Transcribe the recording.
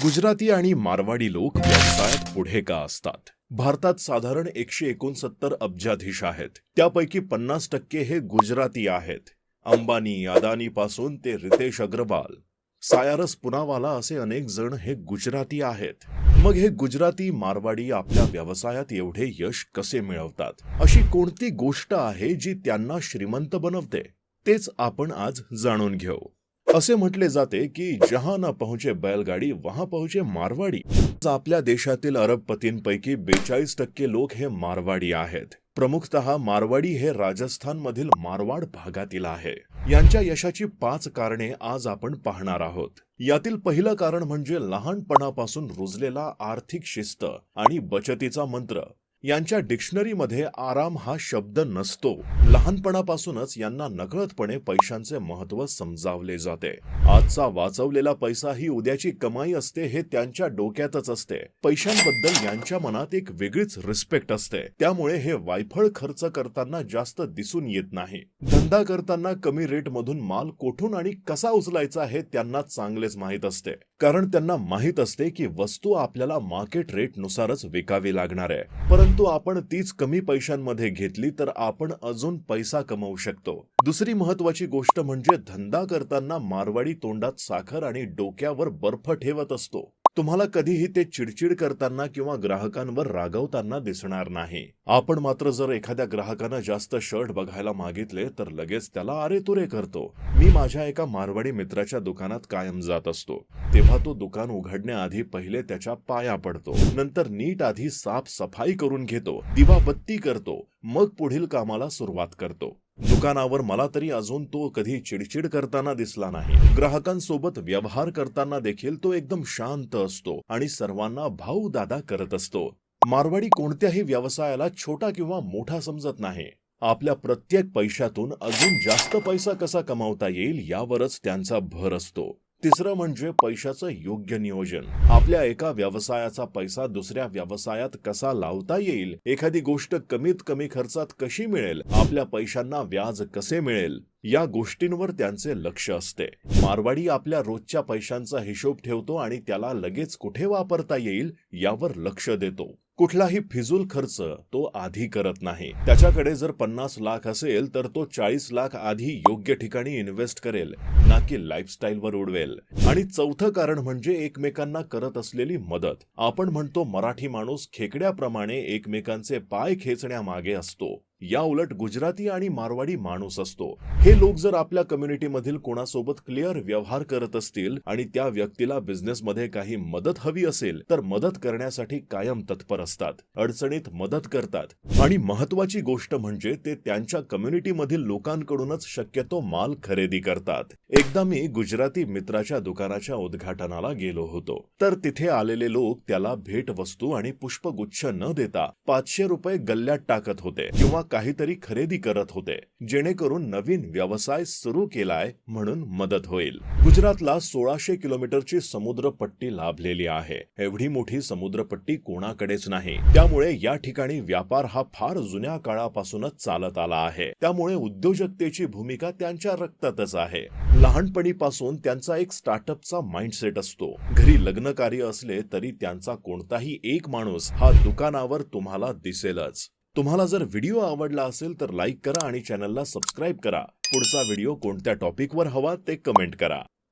गुजराती आणि मारवाडी लोक व्यवसायात पुढे का असतात? भारतात साधारण 169 अब्जाधीश आहेत. त्यापैकी 50% हे गुजराती आहेत. अंबानी, अदानी पासून ते रितेश अग्रवाल, सायरस पुनावाला असे अनेक जण हे गुजराती आहेत. मग हे गुजराती मारवाडी आपल्या व्यवसायात एवढे यश कसे मिळवतात? अशी कोणती गोष्ट आहे जी त्यांना श्रीमंत बनवते? तेच आपण आज जाणून घेऊ. असे म्हटले जाते की जहां न पहुंचे बैलगाडी वहां पहुंचे मारवाडी. आपल्या देशातील अरबपतींपैकी 42% लोक हे मारवाडी आहेत. प्रमुखतः मारवाडी हे राजस्थानमधील मारवाड भागातील आहे. यांच्या यशाची 5 कारणे आज आपण पाहणार आहोत. यातील पहिलं कारण म्हणजे लहानपणापासून रुजलेला आर्थिक शिस्त आणि बचतीचा मंत्र. यांच्या डिक्शनरीमध्ये आराम हा शब्द नसतो. लहानपणापासूनच यांना नकळतपणे पैशांचे महत्त्व समजावले जाते. आजचा वाचवलेला पैसा ही उद्याची कमाई असते हे त्यांच्या डोक्यातच असते. पैशांबद्दल यांच्या मनात एक वेगळीच रिस्पेक्ट असते. त्यामुळे हे वायफळ खर्च करताना जास्त दिसून येत नाही. धंदा करताना कमी रेट मधून माल कोठून आणि कसा उचलायचा हे त्यांना चांगलेच माहीत असते. कारण त्यांना माहीत असते की वस्तू आपल्याला मार्केट रेट नुसारच विकावी लागणार आहे. परंतु आपण तीच कमी पैशांमध्ये घेतली तर आपण अजून पैसा कमवू शकतो. दुसरी महत्वाची गोष्ट म्हणजे धंदा करताना मारवाडी तोंडात साखर आणि डोक्यावर बर्फ ठेवत असतो. तुम्हाला कधीही ते चिडचिड करताना किंवा ग्राहकांवर रागवताना दिसणार नाही. आपण मात्र जर एखाद्या ग्राहकानं जास्त शर्ट बघायला मागितले तर लगेच त्याला अरेतुरे करतो. मी माझ्या एका मारवाडी मित्राच्या दुकानात कायम जात असतो. तेव्हा तो दुकान उघडण्याआधी पहिले त्याच्या पाया पडतो. नंतर नीट आधी साफ सफाई करून घेतो, दिवाबत्ती करतो, मग पुढील कामाला सुरुवात करतो. दुकानावर मला तरी अजून तो कधी चिडचिड करताना दिसला नाही. ग्राहकांसोबत व्यवहार करताना देखील तो एकदम शांत असतो आणि सर्वांना भाऊ दादा करत असतो. मारवाडी कोणत्याही व्यवसायाला छोटा किंवा मोठा समजत नाही. आपल्या प्रत्येक पैशातून अजून जास्त पैसा कसा कमावता येईल यावरच त्यांचा भर असतो. तिसरं म्हणजे पैशाचं योग्य नियोजन. आपल्या एका व्यवसायाचा पैसा दुसऱ्या व्यवसायात कसा लावता येईल, एखादी गोष्ट कमीत कमी खर्चात कशी मिळेल, आपल्या पैशांना व्याज कसे मिळेल, या गोष्टींवर त्यांचे लक्ष असते. मारवाडी आपल्या रोजच्या पैशांचा हिशोब ठेवतो आणि त्याला लगेच कुठे वापरता येईल यावर लक्ष देतो. कुठलाही फिजूल खर्च तो आधी करत नाही. त्याच्याकडे जर 50 लाख असेल तर तो 40 लाख आधी योग्य ठिकाणी इन्व्हेस्ट करेल, ना की लाईफस्टाईलवर उडवेल. आणि चौथं कारण म्हणजे एकमेकांना करत असलेली मदत. आपण म्हणतो मराठी माणूस खेकड्याप्रमाणे एकमेकांचे पाय खेचण्यामागे असतो. या उलट गुजराती आणि मारवाडी माणूस असतो. हे लोक जर आपल्या कम्युनिटीमधील कोणासोबत क्लिअर व्यवहार करत असतील आणि त्या व्यक्तीला बिझनेसमध्ये काही मदत हवी असेल तर मदत करण्यासाठी कायम तत्पर असतात, अडचणीत मदत करतात. आणि महत्वाची गोष्ट म्हणजे ते त्यांच्या कम्युनिटीमधील लोकांकडूनच शक्यतो माल खरेदी करतात. एकदा मी गुजराती मित्राच्या दुकानाच्या उद्घाटनाला गेलो होतो. तर तिथे आलेले लोक त्याला भेटवस्तू आणि पुष्पगुच्छ न देता 500 रुपये गल्ल्यात टाकत होते किंवा काहीतरी खरेदी करत होते, जेणेकरून नवीन व्यवसाय सुरू केलाय म्हणून मदत होईल. गुजरातला 1600 किलोमीटरची समुद्रपट्टी लाभलेली आहे. एवढी मोठी समुद्रपट्टी कोणाकडेच नाही. त्यामुळे या ठिकाणी व्यापार हा फार जुन्या काळापासूनच चालत आला आहे. त्यामुळे उद्योजकतेची भूमिका त्यांच्या रक्तातच आहे. लहानपणीपासून त्यांचा एक स्टार्टअपचा माइंडसेट असतो. घरी लग्न कार्य असले तरी त्यांचा कोणताही एक माणूस हा दुकानावर तुम्हाला दिसेलच. तुम्हाला जर व्हिडिओ आवडला असेल तर लाईक करा आणि चॅनलला सबस्क्राईब करा. पुढचा व्हिडिओ कोणत्या टॉपिकवर हवा ते कमेंट करा.